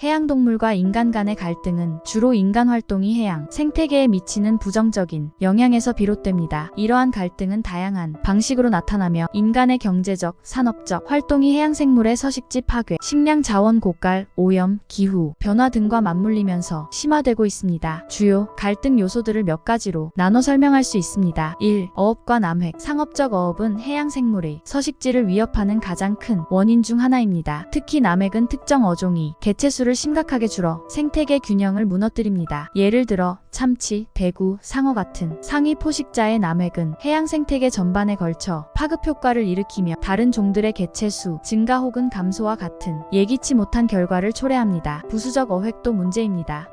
해양동물과 인간 간의 갈등은 주로 인간 활동이 해양 생태계에 미치는 부정적인 영향에서 비롯됩니다. 이러한 갈등은 다양한 방식으로 나타나며 인간의 경제적, 산업적 활동이 해양생물의 서식지 파괴, 식량 자원 고갈, 오염, 기후 변화 등과 맞물리면서 심화되고 있습니다. 주요 갈등 요소들을 몇 가지로 나눠 설명할 수 있습니다. 1. 어업과 남획. 상업적 어업은 해양생물의 서식지를 위협하는 가장 큰 원인 중 하나입니다. 특히 남획은 특정 어종이 개체수를 심각하게 줄어 생태계 균형을 무너뜨립니다. 예를 들어 참치, 대구, 상어 같은 상위 포식자의 남획은 해양 생태계 전반에 걸쳐 파급 효과를 일으키며 다른 종들의 개체수 증가 혹은 감소와 같은 예기치 못한 결과를 초래합니다. 부수적 어획도 문제입니다.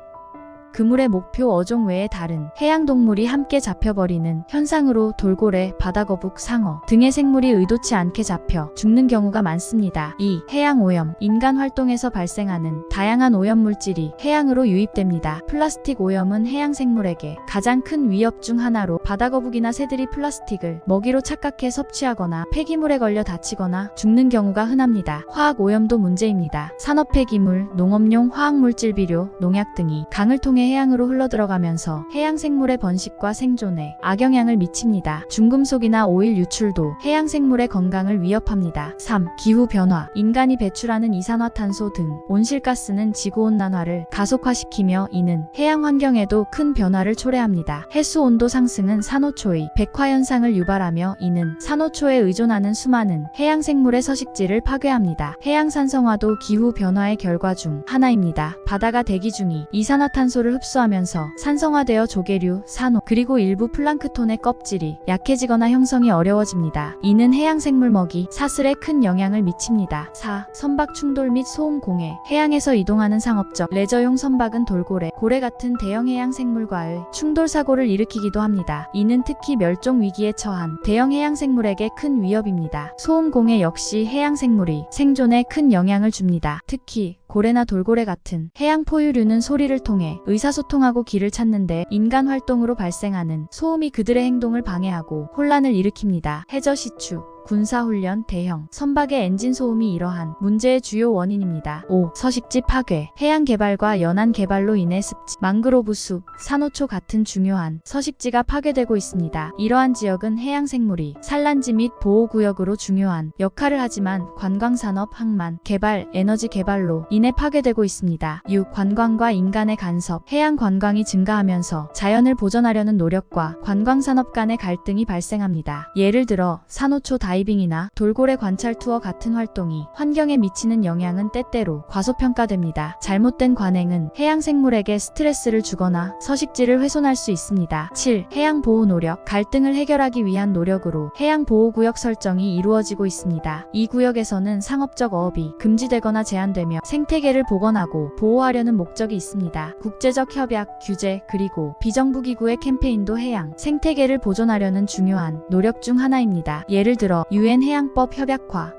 그물의 목표 어종 외에 다른 해양동물이 함께 잡혀버리는 현상으로 돌고래, 바다거북, 상어 등의 생물이 의도치 않게 잡혀 죽는 경우가 많습니다. 2. 해양오염. 인간 활동에서 발생하는 다양한 오염물질이 해양으로 유입됩니다. 플라스틱 오염은 해양생물에게 가장 큰 위협 중 하나로 바다거북이나 새들이 플라스틱을 먹이로 착각해 섭취하거나 폐기물에 걸려 다치거나 죽는 경우가 흔합니다. 화학오염도 문제입니다. 산업 폐기물, 농업용 화학물질 비료, 농약 등이 강을 통해 해양으로 흘러들어가면서 해양생물의 번식과 생존에 악영향을 미칩니다. 중금속이나 오일 유출도 해양생물의 건강을 위협합니다. 3. 기후변화. 인간이 배출하는 이산화탄소 등 온실가스는 지구온난화를 가속화시키며 이는 해양 환경에도 큰 변화를 초래합니다. 해수온도 상승은 산호초의 백화현상을 유발하며 이는 산호초에 의존하는 수많은 해양생물의 서식지를 파괴합니다. 해양산성화도 기후변화의 결과 중 하나입니다. 바다가 대기 중이 이산화탄소를 흡수하면서 산성화되어 조개류, 산호, 그리고 일부 플랑크톤의 껍질이 약해지거나 형성이 어려워집니다. 이는 해양생물 먹이, 사슬에 큰 영향을 미칩니다. 4. 선박 충돌 및 소음 공해. 해양에서 이동하는 상업적, 레저용 선박은 돌고래, 고래 같은 대형 해양생물과의 충돌 사고를 일으키기도 합니다. 이는 특히 멸종 위기에 처한 대형 해양생물에게 큰 위협입니다. 소음 공해 역시 해양생물이 생존에 큰 영향을 줍니다. 특히 고래나 돌고래 같은 해양 포유류는 소리를 통해 의사소통하고 길을 찾는데 인간 활동으로 발생하는 소음이 그들의 행동을 방해하고 혼란을 일으킵니다. 해저 시추, 군사훈련, 대형 선박의 엔진 소음이 이러한 문제의 주요 원인입니다. 5. 서식지 파괴. 해양 개발과 연안 개발로 인해 습지, 망그로브 숲, 산호초 같은 중요한 서식지가 파괴되고 있습니다. 이러한 지역은 해양생물이 산란지 및 보호구역으로 중요한 역할을 하지만 관광산업, 항만, 개발, 에너지 개발로 인해 파괴되고 있습니다. 6. 관광과 인간의 간섭. 해양 관광이 증가하면서 자연을 보전하려는 노력과 관광산업 간의 갈등이 발생합니다. 예를 들어 산호초 다이빙이나 돌고래 관찰 투어 같은 활동이 환경에 미치는 영향은 때때로 과소평가됩니다. 잘못된 관행은 해양생물에게 스트레스를 주거나 서식지를 훼손할 수 있습니다. 7. 해양보호 노력. 갈등을 해결하기 위한 노력으로 해양보호구역 설정이 이루어지고 있습니다. 이 구역에서는 상업적 어업이 금지되거나 제한되며 생태계를 복원하고 보호하려는 목적이 있습니다. 국제적 협약, 규제, 그리고 비정부기구의 캠페인도 해양 생태계를 보존하려는 중요한 노력 중 하나입니다. 예를 들어 UN 해양법 협약화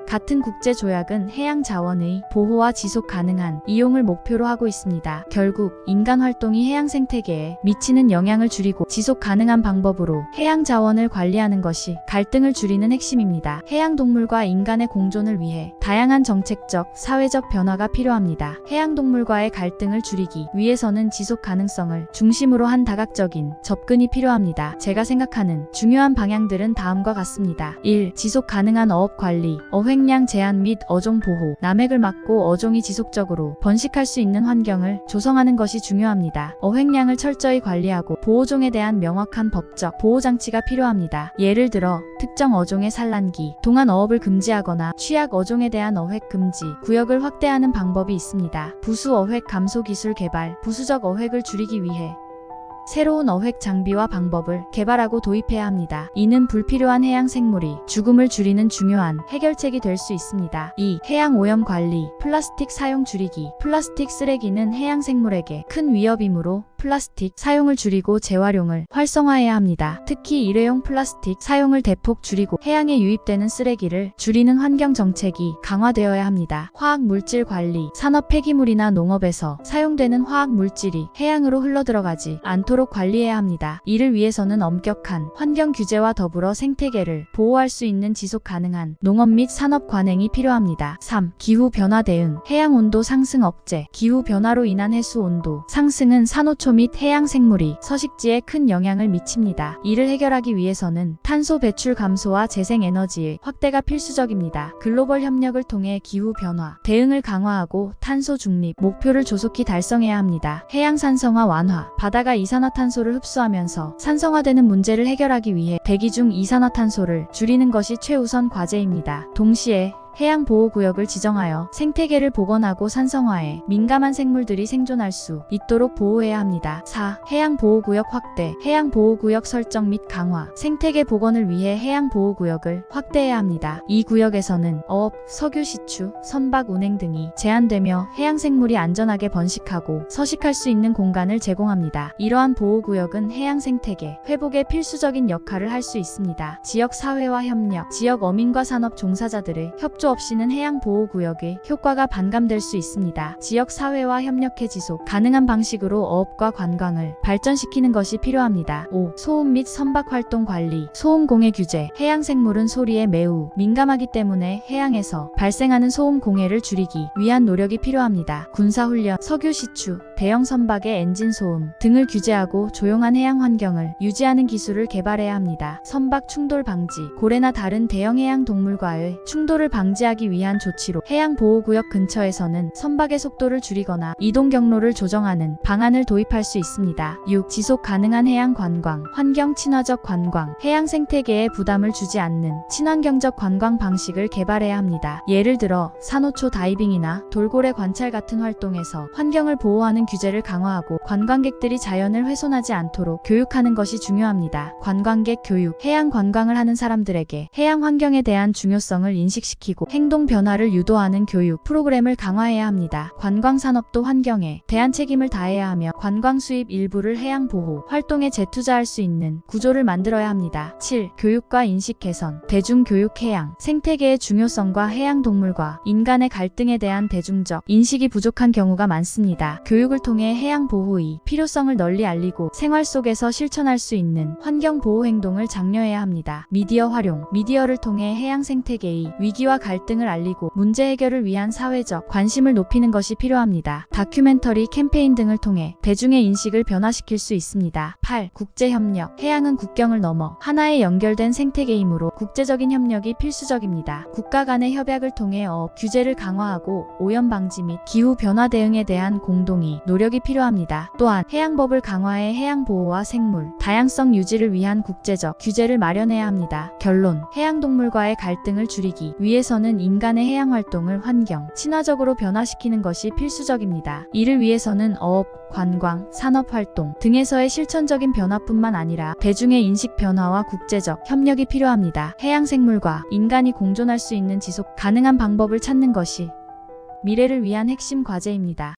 같은 국제조약은 해양 자원의 보호와 지속 가능한 이용을 목표로 하고 있습니다. 결국 인간 활동이 해양 생태계에 미치는 영향을 줄이고 지속 가능한 방법으로 해양 자원을 관리하는 것이 갈등을 줄이는 핵심입니다. 해양 동물과 인간의 공존을 위해 다양한 정책적, 사회적 변화가 필요합니다. 해양 동물과의 갈등을 줄이기 위해서는 지속 가능성을 중심으로 한 다각적인 접근이 필요합니다. 제가 생각하는 중요한 방향들은 다음과 같습니다. 1. 지속 가능한 어업 관리, 어획량 제한 및 어종 보호, 남획을 막고 어종이 지속적으로 번식할 수 있는 환경을 조성하는 것이 중요합니다. 어획량을 철저히 관리하고 보호종에 대한 명확한 법적 보호장치가 필요합니다. 예를 들어 특정 어종의 산란기 동안 어업을 금지하거나 취약 어종에 대한 어획 금지 구역을 확대하는 방법이 있습니다. 부수 어획 감소 기술 개발, 부수적 어획을 줄이기 위해 새로운 어획 장비와 방법을 개발하고 도입해야 합니다. 이는 불필요한 해양 생물이 죽음을 줄이는 중요한 해결책이 될 수 있습니다. 2. 해양 오염 관리, 플라스틱 사용 줄이기. 플라스틱 쓰레기는 해양 생물에게 큰 위협이므로 플라스틱 사용을 줄이고 재활용을 활성화해야 합니다. 특히 일회용 플라스틱 사용을 대폭 줄이고 해양에 유입되는 쓰레기를 줄이는 환경 정책이 강화되어야 합니다. 화학 물질 관리, 산업 폐기물이나 농업에서 사용되는 화학 물질이 해양으로 흘러들어가지 않도록 않도록 관리해야 합니다. 이를 위해서는 엄격한 환경 규제와 더불어 생태계를 보호할 수 있는 지속 가능한 농업 및 산업 관행이 필요합니다. 3. 기후 변화 대응, 해양 온도 상승 억제. 기후 변화로 인한 해수 온도 상승은 산호초 및 해양 생물이 서식지에 큰 영향을 미칩니다. 이를 해결하기 위해서는 탄소 배출 감소와 재생 에너지의 확대가 필수적입니다. 글로벌 협력을 통해 기후 변화 대응을 강화하고 탄소 중립 목표를 조속히 달성해야 합니다. 해양 산성화 완화, 바다가 이산화탄소를 흡수하면서 산성화되는 문제를 해결하기 위해 대기 중 이산화탄소를 줄이는 것이 최우선 과제입니다. 동시에 해양보호구역을 지정하여 생태계를 복원하고 산성화에 민감한 생물들이 생존할 수 있도록 보호해야 합니다. 4. 해양보호구역 확대, 해양보호구역 설정 및 강화. 생태계 복원을 위해 해양보호구역을 확대해야 합니다. 이 구역에서는 어업, 석유 시추, 선박 운행 등이 제한되며 해양생물이 안전하게 번식하고 서식할 수 있는 공간을 제공합니다. 이러한 보호구역은 해양생태계 회복에 필수적인 역할을 할 수 있습니다. 지역사회와 협력, 지역 어민과 산업 종사자들의 협조 없이는 해양보호구역의 효과가 반감될 수 있습니다. 지역사회와 협력해 지속 가능한 방식으로 어업과 관광을 발전시키는 것이 필요합니다. 5. 소음 및 선박활동 관리, 소음 공해 규제. 해양생물은 소리에 매우 민감하기 때문에 해양에서 발생하는 소음 공해를 줄이기 위한 노력이 필요합니다. 군사훈련, 석유 시추, 대형 선박의 엔진 소음 등을 규제하고 조용한 해양 환경을 유지하는 기술을 개발해야 합니다. 선박 충돌 방지, 고래나 다른 대형 해양 동물과의 충돌을 방지하기 위한 조치로 해양보호구역 근처에서는 선박의 속도를 줄이거나 이동 경로를 조정하는 방안을 도입할 수 있습니다. 6. 지속 가능한 해양 관광, 환경 친화적 관광. 해양 생태계에 부담을 주지 않는 친환경적 관광 방식을 개발해야 합니다. 예를 들어 산호초 다이빙이나 돌고래 관찰 같은 활동에서 환경을 보호하는 규제를 강화하고 관광객들이 자연을 훼손하지 않도록 교육하는 것이 중요합니다. 관광객 교육, 해양 관광을 하는 사람들에게 해양 환경에 대한 중요성을 인식시키고 행동 변화를 유도하는 교육 프로그램을 강화해야 합니다. 관광 산업도 환경에 대한 책임을 다해야 하며 관광 수입 일부를 해양 보호 활동에 재투자할 수 있는 구조를 만들어야 합니다. 7. 교육과 인식 개선, 대중교육. 해양 생태계의 중요성과 해양 동물과 인간의 갈등에 대한 대중적 인식이 부족한 경우가 많습니다. 교육을 통해 해양 보호의 필요성을 널리 알리고 생활 속에서 실천할 수 있는 환경 보호 행동을 장려해야 합니다. 미디어 활용, 미디어를 통해 해양 생태계의 위기와 갈등을 알리고 문제 해결을 위한 사회적 관심을 높이는 것이 필요합니다. 다큐멘터리 캠페인 등을 통해 대중의 인식을 변화시킬 수 있습니다. 8. 국제협력. 해양은 국경을 넘어 하나의 연결된 생태계이므로 국제적인 협력이 필수적입니다. 국가 간의 협약을 통해 어업 규제를 강화하고 오염 방지 및 기후 변화 대응에 대한 공동의 노력이 필요합니다. 또한 해양법을 강화해 해양 보호와 생물 다양성 유지를 위한 국제적 규제를 마련해야 합니다. 결론. 해양동물과의 갈등을 줄이기 위해서는 인간의 해양 활동을 환경 친화적으로 변화시키는 것이 필수적입니다. 이를 위해서는 어업, 관광, 산업활동 등에서의 실천적인 변화뿐만 아니라 대중의 인식 변화와 국제적 협력이 필요합니다. 해양생물과 인간이 공존할 수 있는 지속 가능한 방법을 찾는 것이 미래를 위한 핵심 과제입니다.